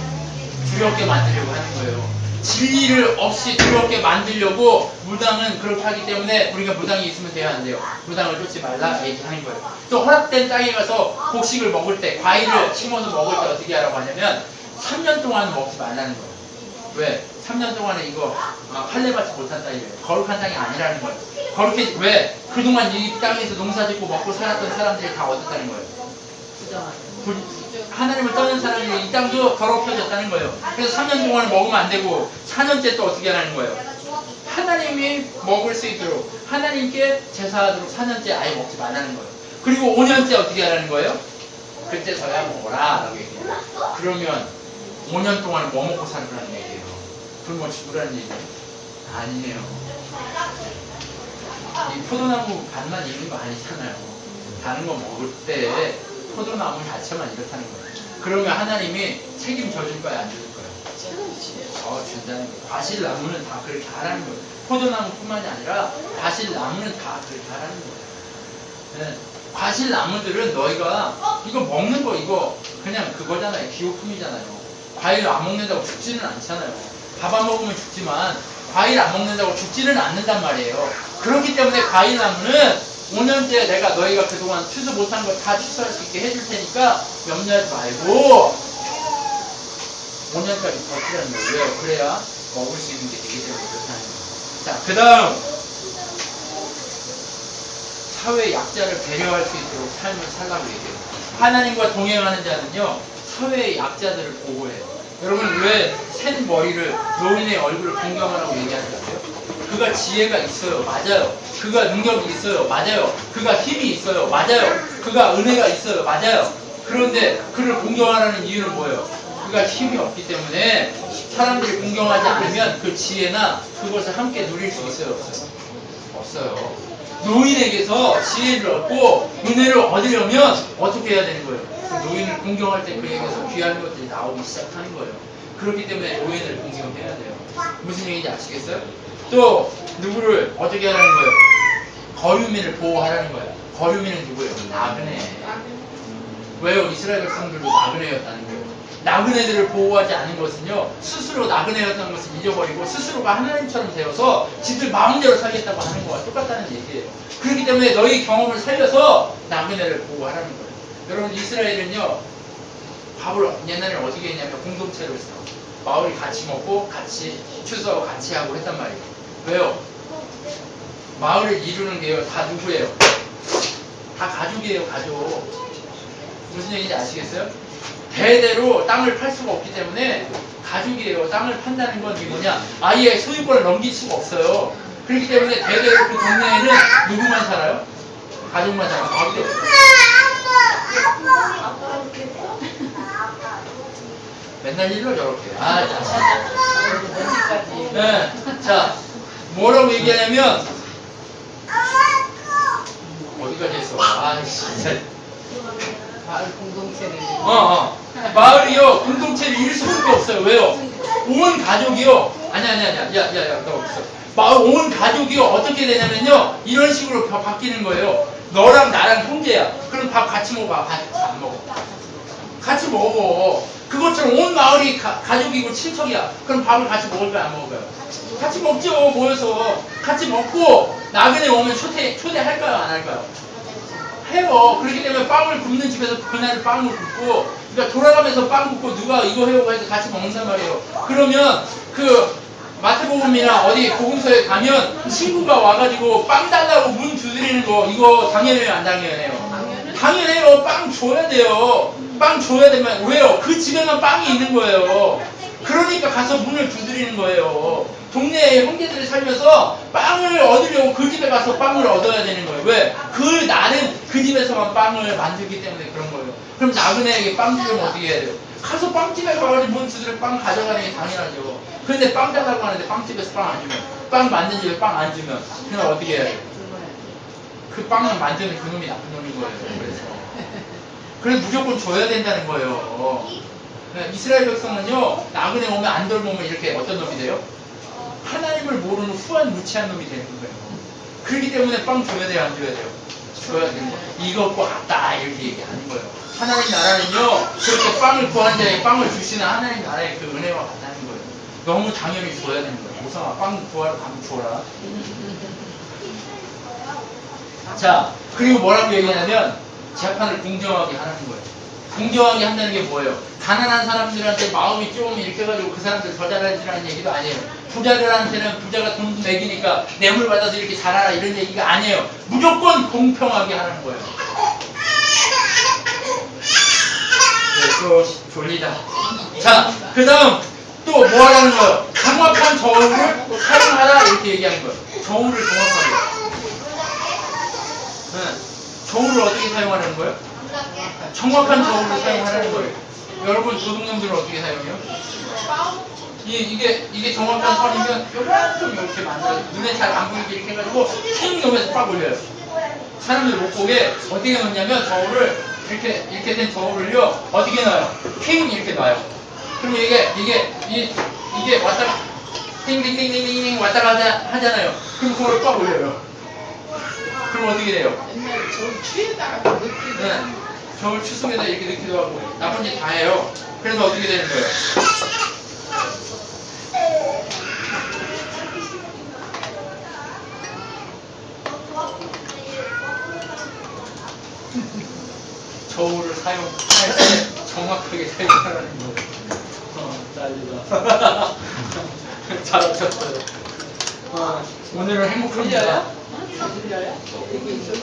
두렵게 만들려고 하는 거예요. 진리를 없이 두렵게 만들려고 무당은 그렇게 하기 때문에 우리가 무당이 있으면 돼야 안 돼요. 무당을 쫓지 말라 얘기하는 거예요. 또 허락된 땅에 가서 곡식을 먹을 때, 과일을 심어서 먹을 때 어떻게 하라고 하냐면 3년 동안 먹지 말라는 거예요. 왜? 3년 동안에 이거 할례받지 못한 땅이래요. 거룩한 땅이 아니라는 거예요. 거룩해, 왜? 그동안 이 땅에서 농사짓고 먹고 살았던 사람들이 다 얻었다는 거예요. 하나님을 떠난 사람이 이 땅도 더럽혀졌다는 거예요. 그래서 3년 동안 먹으면 안 되고 4년째 또 어떻게 하라는 거예요? 하나님이 먹을 수 있도록 하나님께 제사하도록 4년째 아예 먹지 말라는 거예요. 그리고 5년째 어떻게 하라는 거예요? 그때서야 먹어라 라고 얘기해요. 그러면 5년 동안 뭐 먹고 살으라는 얘기예요? 굶어 죽으라는 얘기예요? 아니에요. 이 포도나무 밭만 있는 거 아니잖아요. 다른 거 먹을 때 포도나무 자체만 이렇다는 거예요. 그러면 하나님이 책임져 줄 거야, 안 줄 거예요? 준다는 거예요. 과실 나무는 다 그렇게 하라는 거예요. 포도나무뿐만이 아니라 과실 나무는 다 그렇게 하라는 거예요. 네. 과실 나무들은 너희가 이거 먹는 거 이거 그냥 그거잖아요. 기호품이잖아요. 과일 안 먹는다고 죽지는 않잖아요. 밥 안 먹으면 죽지만 과일 안 먹는다고 죽지는 않는단 말이에요. 그렇기 때문에 과일 나무는 5년째 내가 너희가 그동안 취소 못한 거 다 취소할 수 있게 해줄 테니까 염려하지 말고 5년까지 버티라는 거예요. 왜요? 그래야 먹을 수 있는 게 되기 때문에 그렇다는 거예요. 자, 그 다음 사회 약자를 배려할 수 있도록 삶을 살라고 얘기해요. 하나님과 동행하는 자는요 사회의 약자들을 보호해요. 여러분 왜 센 머리를 노인의 얼굴을 공경하라고 얘기하는 것 같아요? 그가 지혜가 있어요. 맞아요. 그가 능력이 있어요. 맞아요. 그가 힘이 있어요. 맞아요. 그가 은혜가 있어요. 맞아요. 그런데 그를 공경하라는 이유는 뭐예요? 그가 힘이 없기 때문에 사람들이 공경하지 않으면 그 지혜나 그것을 함께 누릴 수 있어요? 없어요? 없어요. 노인에게서 지혜를 얻고 은혜를 얻으려면 어떻게 해야 되는 거예요? 그 노인을 공경할 때 그에게서 귀한 것들이 나오기 시작하는 거예요. 그렇기 때문에 노인을 공경해야 돼요. 무슨 얘기인지 아시겠어요? 또 누구를 어떻게 하라는 거예요? 거류민을 보호하라는 거예요. 거류민은 누구예요? 나그네. 왜요? 이스라엘 백성들도 나그네였다는 거예요. 나그네들을 보호하지 않은 것은요 스스로 나그네였다는 것을 잊어버리고 스스로가 하나님처럼 되어서 지들 마음대로 살겠다고 하는 거와 똑같다는 얘기예요. 그렇기 때문에 너희 경험을 살려서 나그네를 보호하라는 거예요. 여러분 이스라엘은요 밥을 옛날에 어떻게 했냐면 공동체로 했어요. 마을이 같이 먹고 같이 추수하고 같이 하고 했단 말이에요. 왜요? 마을을 이루는 게요 다 누구예요? 다 가족이에요. 가족. 무슨 얘기인지 아시겠어요? 대대로 땅을 팔 수가 없기 때문에 가족이에요. 땅을 판다는 건 이게 뭐냐? 아예 소유권을 넘길 수가 없어요. 그렇기 때문에 대대로 그 동네에는 누구만 살아요? 가족만 살아요. 아무도 없어요. 맨날 일로 저렇게. 어디까지? 네. 자, 뭐라고 얘기하냐면 어디까지 했어? 진짜. 마을 공동체를. 마을이요 공동체를 이룰 수밖에 없어요. 왜요? 온 가족이요. 아니야. 너 없어. 마을 온 가족이요 어떻게 되냐면요 이런 식으로 바뀌는 거예요. 너랑 나랑 형제야. 그럼 밥 같이 먹어. 밥 안 먹어. 같이 먹어. 그것처럼 온 마을이 가족이고 친척이야. 그럼 밥을 같이 먹을까요? 안 먹을까요? 같이 먹죠. 모여서 같이 먹고 나그네 오면 초대할까요? 안 할까요? 해요. 그렇기 때문에 빵을 굽는 집에서 그날 빵을 굽고 그러니까 돌아가면서 빵 굽고 누가 이거 해오고 해서 같이 먹는단 말이에요. 그러면 그 마태복음이나 어디 복음서에 가면 친구가 와가지고 빵 달라고 문 두드리는 거 이거 당연해요? 안 당연해요? 당연해요. 빵 줘야 돼요. 빵 줘야 되면 왜요? 그 집에만 빵이 있는 거예요. 그러니까 가서 문을 두드리는 거예요. 동네에 형제들이 살면서 빵을 얻으려고 그 집에 가서 빵을 얻어야 되는 거예요. 왜? 그 날은 그 집에서만 빵을 만들기 때문에 그런 거예요. 그럼 나그네에게 빵 주려면 어떻게 해야 돼요? 가서 빵집에 가가지고 문 두드려 빵 가져가는 게 당연하죠. 그런데 빵 달라고 하는데 빵집에서 빵 안 주면 빵 만든 집에 빵 안 주면 그냥 어떻게 해야 돼요? 그 빵을 만드는 그놈이 나쁜 놈인 거예요. 그래서 무조건 줘야 된다는 거예요. 이스라엘 백성은요, 나그네 오면 안 돌보면 이렇게 어떤 놈이 돼요? 하나님을 모르는 후한 무치한 놈이 되는 거예요. 그렇기 때문에 빵 줘야 돼요, 안 줘야 돼요? 줘야 되는 거예요. 이거 구하다 이렇게 얘기하는 거예요. 하나님 나라는요, 그렇게 빵을 구한 자에게 빵을 주시는 하나님 나라의 그 은혜와 같다는 거예요. 너무 당연히 줘야 되는 거예요. 오성아, 빵 구하러 가면 줘라. 자, 그리고 뭐라고 얘기하냐면 재판을 공정하게 하는 거예요. 공정하게 한다는 게 뭐예요? 가난한 사람들한테 마음이 좀 이렇게 해가지고 그 사람들 더 잘해주라는 얘기도 아니에요. 부자들한테는 부자가 돈 매기니까 뇌물 받아서 이렇게 잘하라 이런 얘기가 아니에요. 무조건 공평하게 하는 거예요. 네, 또 졸리다. 자, 그 다음 또 뭐 하라는 거예요? 정확한 저울을 사용하라 이렇게 얘기하는 거예요. 저울을 정확하게. 네. 저울을 어떻게 사용하는 거예요? 정확한 저울을 사용하라는 거예요. 여러분 도둑놈들은 어떻게 사용해요? 이게 정확한 선이면 요만큼 이렇게 만들어요. 눈에 잘 안 보이게 이렇게 해가지고 킹 놓으면서 빡 올려요. 사람들 못 보게 어떻게 놓냐면 저울을 이렇게 된 저울을요 어떻게 놔요? 킹 이렇게 놔요. 그럼 이게 왔다 띵띵띵띵띵 왔다 가자 하잖아요. 그럼 그걸 빡 올려요. 그럼 어떻게 돼요? 옛날에 저 추에다가 넣기도 네. 저울 추석에다 이렇게 넣기도 하고 나쁜 짓 다 해요. 그래서 어떻게 되는 거예요? 저울을 사용할 때 정확하게 사용하라는 거예요. 딸리다. 잘하셨어요. 오늘은 행복합니다. 들려요? 여기 있어서?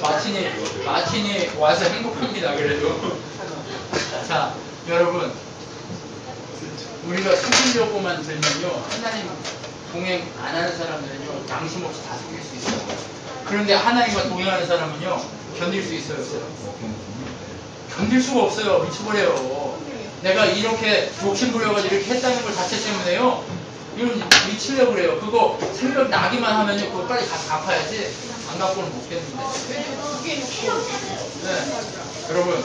마틴이 와서 행복합니다. 그래도. 자, 여러분, 우리가 속이려고만 들면요, 하나님 동행 안 하는 사람들은요, 양심 없이 다 속일 수 있어요. 그런데 하나님과 동행하는 사람은요, 견딜 수 있어요, 없어요? 견딜 수가 없어요. 미쳐버려요. 내가 이렇게 욕심부려가지고 이렇게 했다는 걸 자체 때문에요, 이건 미치려고 그래요. 그거 생각 나기만 하면요, 그거 빨리 갚아야지. 안 갚고는 못 겠는데. 네. 여러분,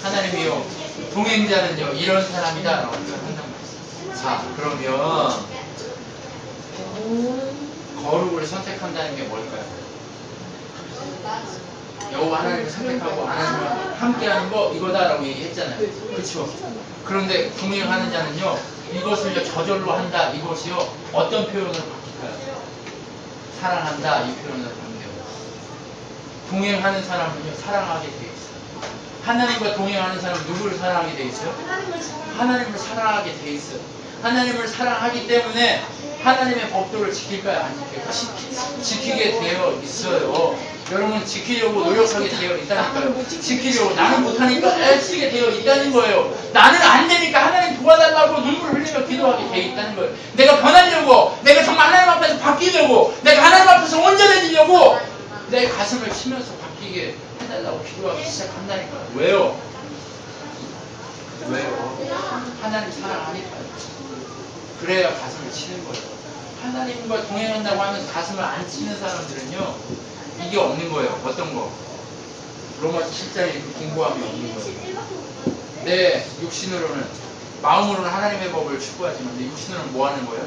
하나님이요, 동행자는요, 이런 사람이다. 라고 한단 말이에요. 자, 그러면, 거룩을 선택한다는 게 뭘까요? 여호와 하나님을 선택하고 하나님과 함께하는 거 이거다라고 얘기했잖아요. 그렇죠? 그런데 동행하는 자는요, 이것을 저절로 한다. 이것이요, 어떤 표현으로 바뀔까요? 사랑한다. 이 표현으로 바뀌어요. 동행하는 사람은요, 사랑하게 돼 있어요. 하나님과 동행하는 사람은 누구를 사랑하게 돼 있어요? 하나님을 사랑하게 돼 있어요. 하나님을 사랑하기 때문에 하나님의 법도를 지킬까요? 안 지킬까요? 지키게 되어 있어요. 여러분 지키려고 노력하게 되어 있다니까요. 지키려고 나는 못하니까 애쓰게 되어 있다는 거예요. 나는 안 되니까 하나님 도와달라고 눈물을 흘리며 기도하게 되어 있다는 거예요. 내가 변하려고, 내가 정말 하나님 앞에서 바뀌려고, 내가 하나님 앞에서 온전해지려고 내 가슴을 치면서 바뀌게 해달라고 기도하기 시작한다니까요. 왜요? 하나님 사랑하니까요. 그래야 가슴을 치는 거예요. 하나님과 동행한다고 하면서 가슴을 안 치는 사람들은요, 이게 없는 거예요. 어떤 거? 로마 7장에 공부함이 없는 거예요. 내 육신으로는, 마음으로는 하나님의 법을 추구하지만 내 육신으로는 뭐 하는 거예요?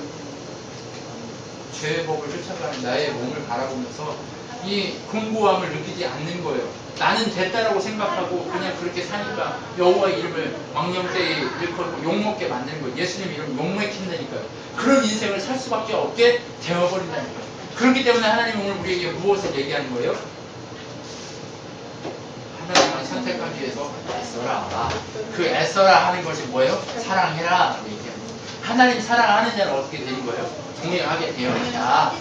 죄의 법을 쫓아가는 나의 몸을 바라보면서 이 공고함을 느끼지 않는 거예요. 나는 됐다라고 생각하고 그냥 그렇게 사니까 여호와의 이름을 망령되이 일컬고 욕먹게 만드는 거예요. 예수님 이름 욕먹힌다니까요. 그런 인생을 살 수밖에 없게 되어버린다니까요. 그렇기 때문에 하나님은 오늘 우리에게 무엇을 얘기하는 거예요? 하나님을 선택하기 위해서 애써라. 그 애써라 하는 것이 뭐예요? 사랑해라. 얘기하는 거예요. 하나님 사랑하는 자는 어떻게 되는 거예요? 동행하게 되어 있다.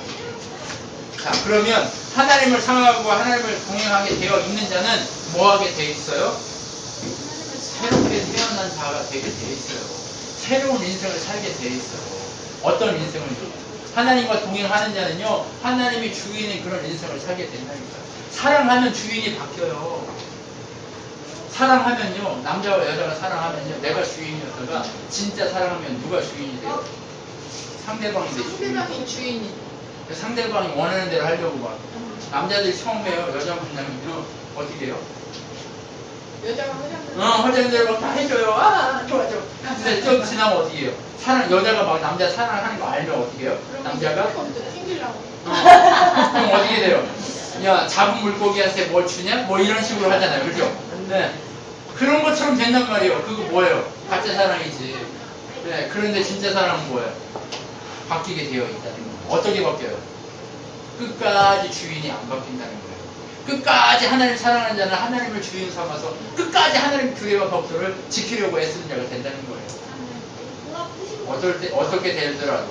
자, 그러면 하나님을 사랑하고 하나님을 동행하게 되어 있는 자는 뭐하게 되어 있어요? 새롭게 태어난 자가 되게 되어 있어요. 새로운 인생을 살게 되어 있어요. 어떤 인생을? 하나님과 동행하는 자는요, 하나님이 주인인 그런 인생을 살게 된다니까요. 사랑하면 주인이 바뀌어요. 사랑하면요, 남자와 여자가 사랑하면요, 내가 주인이었다가 진짜 사랑하면 누가 주인이 돼요? 상대방이 내 주인. 상대방이 주인이. 상대방이 원하는 대로 하려고 막. 남자들이 처음 해요. 여자 만나면 어떻게 해요? 여자가 화장실. 화장는 대로 막 다 해줘요. 아, 좋아, 좋아. 근데 좀 지나면 어떻게 해요? 여자가 막 남자 사랑하는 거 알면 어떻게 해요? 남자가? 튕기려고. 그럼 어떻게 돼요? 야, 잡은 물고기한테 뭘 주냐? 뭐 이런 식으로 하잖아요. 그죠? 네. 그런 것처럼 된단 말이에요. 그거 뭐예요? 가짜 사랑이지. 네. 그런데 진짜 사랑은 뭐예요? 바뀌게 되어 있다는 거예요. 어떻게 바뀌어요? 끝까지 주인이 안 바뀐다는 거예요. 끝까지 하나님 사랑하는 자는 하나님을 주인 삼아서 끝까지 하나님 규례와 법도를 지키려고 애쓰는 자가 된다는 거예요. 어떻게 되더라도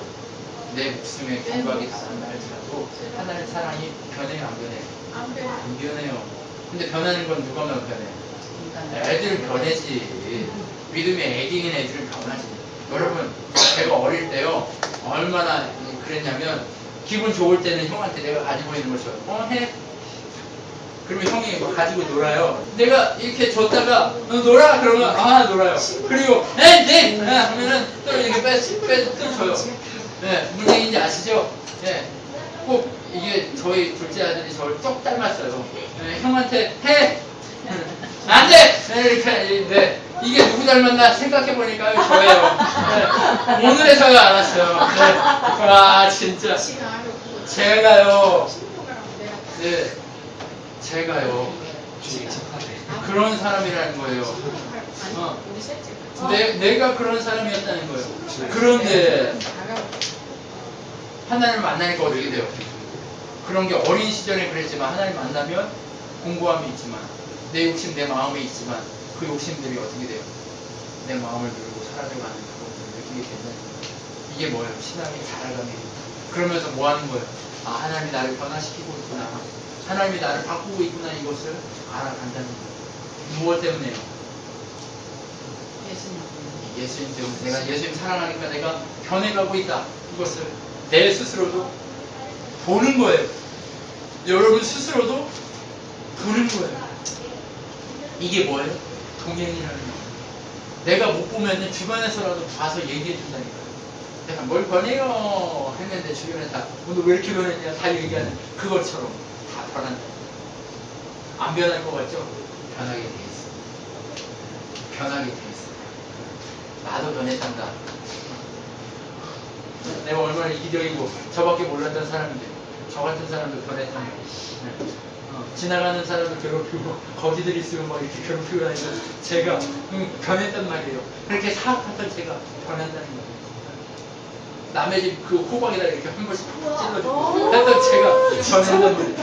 내 목숨에 경박이 닿는다 할지라도 하나님의 사랑이 변해요, 안 변해요? 안 돼. 안 변해요. 근데 변하는 건 누가만 변해요? 애들은 변하지. 믿음의 애기인 애들은 변하지. 여러분, 제가 어릴 때요, 얼마나 그랬냐면, 기분 좋을 때는 형한테 내가 가지고 있는 걸 줘요. 해. 그러면 형이 뭐 가지고 놀아요. 내가 이렇게 줬다가 너 놀아 그러면 놀아요. 그리고 네 하면은 또 이렇게 또 줘요. 네, 무슨 얘기인지 아시죠? 네, 꼭 이게 저희 둘째 아들이 저를 쪽 닮았어요. 네, 형한테 해. 안 돼! 네, 이렇게, 네. 이게 누구 닮았나 생각해보니까 저예요. 네. 오늘에서야 알았어요. 네. 와, 진짜. 제가요. 네. 제가요. 그런 사람이라는 거예요. 내가 그런 사람이었다는 거예요. 그런데, 하나님을 만나니까 어떻게 돼요? 그런 게 어린 시절에 그랬지만, 하나님 만나면 공고함이 있지만, 내 욕심, 내 마음에 있지만 그 욕심들이 어떻게 돼요? 내 마음을 누르고 사라져가는 그것들을 느끼게 된다는 거예요. 이게 뭐예요? 신앙의 자라감이에요. 그러면서 뭐 하는 거예요? 하나님이 나를 변화시키고 있구나. 하나님이 나를 바꾸고 있구나. 이것을 알아간다는 거예요. 무엇 때문에요? 예수님 때문에. 내가 예수님 사랑하니까 내가 변해가고 있다. 이것을 내 스스로도 보는 거예요. 여러분 스스로도 보는 거예요. 이게 뭐예요? 동행이라는 거예요. 내가 못 보면 주변에서라도 봐서 얘기해 준다니까요. 내가 뭘 변해요 했는데 주변에 다 오늘 왜 이렇게 변했냐 다 얘기하는 그것처럼 다 변한다. 안 변할 것 같죠? 변하게 돼 있어. 변하게 돼 있어. 나도 변했단다. 내가 얼마나 이기적이고 저밖에 몰랐던 사람인데 저 같은 사람도 변했단 말이야. 지나가는 사람을 괴롭히고 거지들 있으면 막 이렇게 괴롭히고 다니고 제가 변했단 말이에요. 그렇게 사악했던 제가 변한다는 거예요. 남의 집 그 호박에다 이렇게 한 번씩 찔러주고 했던 제가 변했단 말이에요.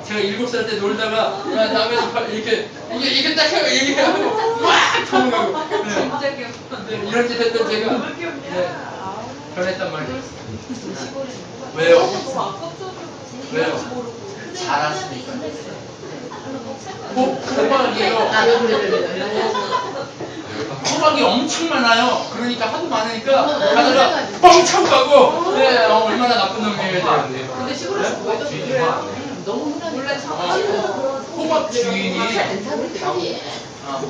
제가 7살 때 놀다가 남의 집 이렇게 딱 해요. 이렇게 하고 막 도망가고 네, 이런 짓 했던 제가 변했단 말이에요. 왜요? 왜요? 잘았으니까. 호박이에요. 호박이 엄청 많아요. 그러니까 하도 많으니까 가다가 뻥쳐 가고 얼마나 나쁜 놈이에요. 근데 시골에서 뭐해도 너무 흔하니까. 호박 주인이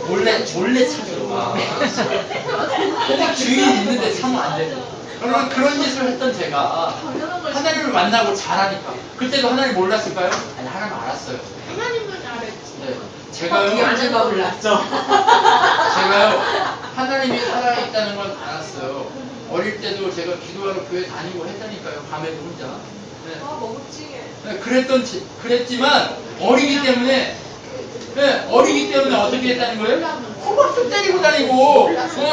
몰래 찾아와. 호박 주인이 있는데 사면 안 돼. 그러면 그런 짓을 했던 제가 하나님을 만나고 잘하니까 그때도 하나님 몰랐을까요? 아니 하나님 알았어요. 하나님은 알았지. 네, 제가요. 아줌마 몰랐죠. 제가요 하나님이 살아있다는 건 알았어요. 어릴 때도 제가 기도하러 교회 다니고 했다니까요. 밤에도 혼자. 네. 네, 그랬지만 어리기 때문에 어떻게 했다는 거예요? 호박도 때리고 다니고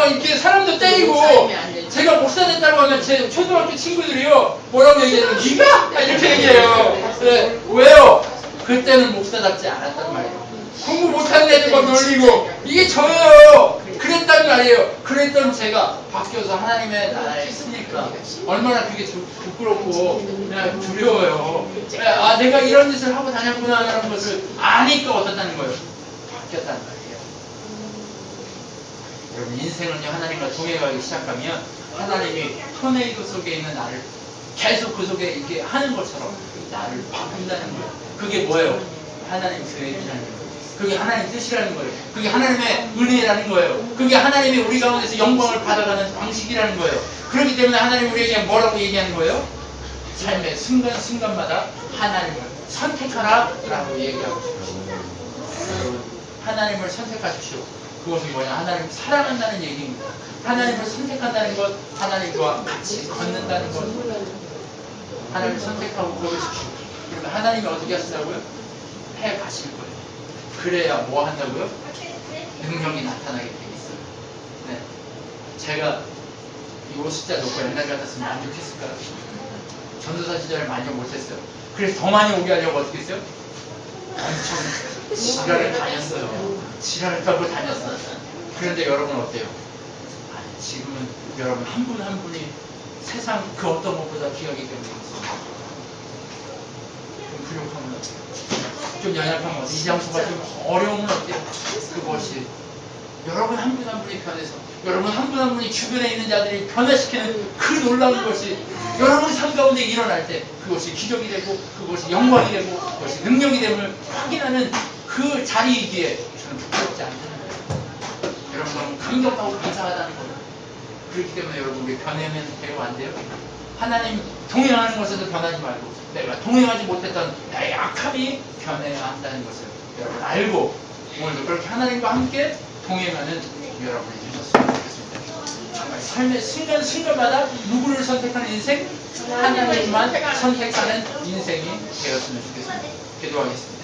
이렇게 사람도 때리고 제가 목사 됐다고 하면 제 초등학교 친구들이요 뭐라고 얘기해요? 네가? 이렇게 얘기해요. 네, 왜요? 그때는 목사답지 않았단 말이에요. 공부 못하는 애들 막 놀리고 이게 저예요. 그랬단 말이에요. 그랬던 제가 바뀌어서 하나님의 나라에 있으니까 얼마나 그게 부끄럽고 두려워요. 내가 이런 짓을 하고 다녔구나 하는 것을 아니까 어떻다는 거예요? 바뀌었단 말이에요. 여러분 인생은요 하나님과 동행하기 시작하면 하나님이 토네이도 속에 있는 나를 계속 그 속에 있게 하는 것처럼 나를 바꾼다는 거예요. 그게 뭐예요? 하나님 계획이라는 거예요. 그게 하나님 뜻이라는 거예요. 그게 하나님의 은혜라는 거예요. 그게 하나님이 우리 가운데서 영광을 받아가는 방식이라는 거예요. 그렇기 때문에 하나님 우리에게 뭐라고 얘기하는 거예요? 삶의 순간순간마다 하나님을 선택하라라고 얘기하고 싶어요. 여러분, 하나님을 선택하십시오. 그것이 뭐냐? 하나님을 사랑한다는 얘기입니다. 하나님을 선택한다는 것, 하나님과 같이 걷는다는 것. 하나님을 선택하고 걸으십시오. 그러면 하나님이 어떻게 하시다고요? 해 가실 거예요. 그래야 뭐 한다고요? 능력이 나타나게 돼 있어요. 네. 제가 이 숫자 놓고 옛날 같았으면 만족했을까요? 전도사 시절에 만족 못했어요. 그래서 더 많이 오게 하려고 어떻게 했어요? 엄청 지랄을 다녔어요. 지랄을 타고 다녔어요. 그런데 여러분 어때요? 아니, 지금은 여러분 한 분 한 분이 세상 그 어떤 것보다 귀하기 때문에 있습니다. 좀 부족하면 어때요? 좀 연약하면 어때요? 이 장소가 좀 어려우면 어때요? 그것이 여러분 한 분 한 분이 변해서 여러분 한 분 한 분이 주변에 있는 자들이 변화시키는 그 놀라운 것이 여러분 삶 가운데 일어날 때 그것이 기적이 되고 그것이 영광이 되고 그것이 능력이 됨을 확인하는 그 자리이기에 저는 부끄럽지 않다는 거예요. 여러분 너무 감격하고 감사하다는 거예요. 그렇기 때문에 여러분 우리 변하면 돼요 안 돼요? 하나님 동행하는 것에도 변하지 말고 내가 동행하지 못했던 나의 악함이 변해야 한다는 것을 여러분 알고 오늘도 그렇게 하나님과 함께 동행하는 여러분이 되셨으면 좋겠습니다. 정말 삶의 순간순간마다 누구를 선택하는 인생? 하나님만 선택하는 인생이 되었으면 좋겠습니다. 기도하겠습니다.